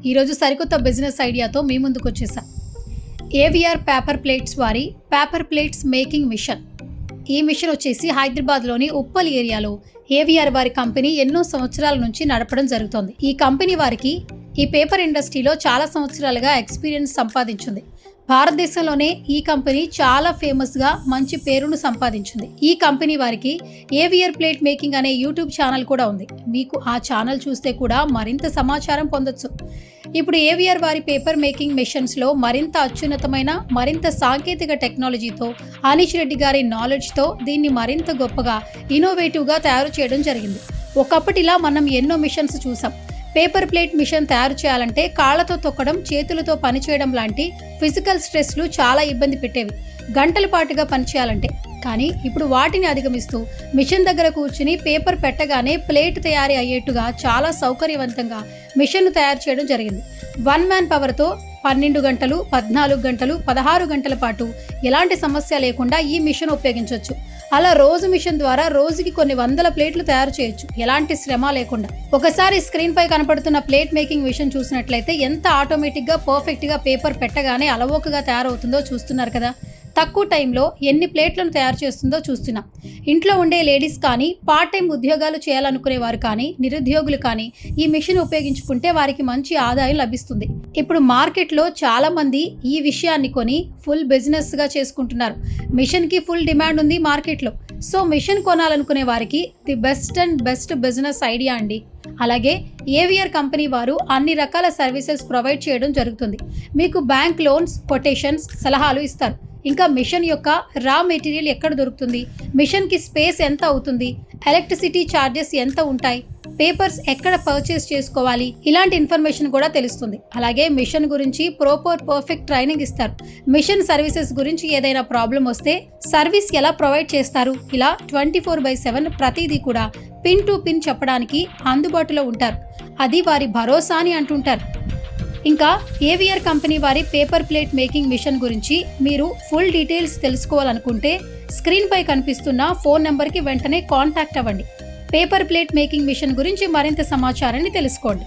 ఈరోజు సరికొత్త బిజినెస్ ఐడియాతో మీ ముందుకు వచ్చేసా. ఏవిఆర్ పేపర్ ప్లేట్స్ వారి పేపర్ ప్లేట్స్ మేకింగ్ మిషన్. ఈ మిషన్ వచ్చేసి హైదరాబాద్లోని ఉప్పల్ ఏరియాలో ఏవిఆర్ వారి కంపెనీ ఎన్నో సంవత్సరాల నుంచి నడపడం జరుగుతోంది. ఈ కంపెనీ వారికి ఈ పేపర్ ఇండస్ట్రీలో చాలా సంవత్సరాలుగా ఎక్స్పీరియన్స్ సంపాదించింది. భారతదేశంలోనే ఈ కంపెనీ చాలా ఫేమస్గా మంచి పేరును సంపాదించింది. ఈ కంపెనీ వారికి ఏవిఆర్ ప్లేట్ మేకింగ్ అనే యూట్యూబ్ ఛానల్ కూడా ఉంది. మీకు ఆ ఛానల్ చూస్తే కూడా మరింత సమాచారం పొందొచ్చు. ఇప్పుడు ఏవిఆర్ వారి పేపర్ మేకింగ్ మెషిన్స్లో మరింత అత్యున్నతమైన మరింత సాంకేతిక టెక్నాలజీతో అనీష్ రెడ్డి గారి నాలెడ్జ్తో దీన్ని మరింత గొప్పగా ఇన్నోవేటివ్గా తయారు చేయడం జరిగింది. ఒకప్పటిలా మనం ఎన్నో మిషన్స్ చూసాం. పేపర్ ప్లేట్ మిషన్ తయారు చేయాలంటే కాళ్లతో తొక్కడం, చేతులతో పనిచేయడం లాంటి ఫిజికల్ స్ట్రెస్లు చాలా ఇబ్బంది పెట్టేవి, గంటల పాటుగా పనిచేయాలంటే. కానీ ఇప్పుడు వాటిని అధిగమిస్తూ మిషన్ దగ్గర కూర్చుని పేపర్ పెట్టగానే ప్లేట్ తయారీ అయ్యేట్టుగా చాలా సౌకర్యవంతంగా మిషన్ను తయారు చేయడం జరిగింది. 1 మ్యాన్ పవర్తో 12 గంటలు, 14 గంటలు, 16 గంటల పాటు ఎలాంటి సమస్య లేకుండా ఈ మిషన్ ఉపయోగించవచ్చు. అలా రోజు మిషన్ ద్వారా రోజుకి కొన్ని వందల ప్లేట్లు తయారు చేయొచ్చు, ఎలాంటి శ్రమ లేకుండా. ఒకసారి స్క్రీన్ పై కనపడుతున్న ప్లేట్ మేకింగ్ మిషన్ చూసినట్లయితే ఎంత ఆటోమేటిక్గా పర్ఫెక్ట్గా పేపర్ పెట్టగానే అలవోకగా తయారవుతుందో చూస్తున్నారు కదా. తక్కువ టైంలో ఎన్ని ప్లేట్లను తయారు చేస్తుందో చూస్తున్నాం. ఇంట్లో ఉండే లేడీస్ కానీ, పార్ట్ టైం ఉద్యోగాలు చేయాలనుకునే వారు కానీ, నిరుద్యోగులు కానీ ఈ మిషన్ ఉపయోగించుకుంటే వారికి మంచి ఆదాయం లభిస్తుంది. ఇప్పుడు మార్కెట్లో చాలా మంది ఈ విషయాన్ని కొని ఫుల్ బిజినెస్గా చేసుకుంటున్నారు. మిషన్కి ఫుల్ డిమాండ్ ఉంది మార్కెట్లో. సో మిషన్ కొనాలనుకునే వారికి ది బెస్ట్ బిజినెస్ ఐడియా అండి. అలాగే ఏవిఆర్ కంపెనీ వారు అన్ని రకాల సర్వీసెస్ ప్రొవైడ్ చేయడం జరుగుతుంది. మీకు బ్యాంక్ లోన్స్, కొటేషన్స్, సలహాలు ఇస్తారు. ఇంకా మిషన్ యొక్క రా మెటీరియల్ ఎక్కడ దొరుకుతుంది, మిషన్కి స్పేస్ ఎంత అవుతుంది, ఎలక్ట్రిసిటీ ఛార్జెస్ ఎంత ఉంటాయి, పేపర్స్ ఎక్కడ పర్చేస్ చేసుకోవాలి, ఇలాంటి ఇన్ఫర్మేషన్ కూడా తెలుస్తుంది. అలాగే మిషన్ గురించి పర్ఫెక్ట్ ట్రైనింగ్ ఇస్తారు. మిషన్ సర్వీసెస్ గురించి ఏదైనా ప్రాబ్లం వస్తే సర్వీస్ ఎలా ప్రొవైడ్ చేస్తారు, ఇలా 24/7 ప్రతిదీ కూడా పిన్ టు పిన్ చెప్పడానికి అందుబాటులో ఉంటారు. అది వారి భరోసా అని అంటుంటారు. ఇంకా ఏవిఆర్ కంపెనీ వారి పేపర్ ప్లేట్ మేకింగ్ మిషన్ గురించి మీరు ఫుల్ డీటెయిల్స్ తెలుసుకోవాలనుకుంటే స్క్రీన్ పై కనిపిస్తున్న ఫోన్ నెంబర్కి వెంటనే కాంటాక్ట్ అవ్వండి. పేపర్ ప్లేట్ మేకింగ్ మిషన్ గురించి మరింత సమాచారాన్ని తెలుసుకోండి.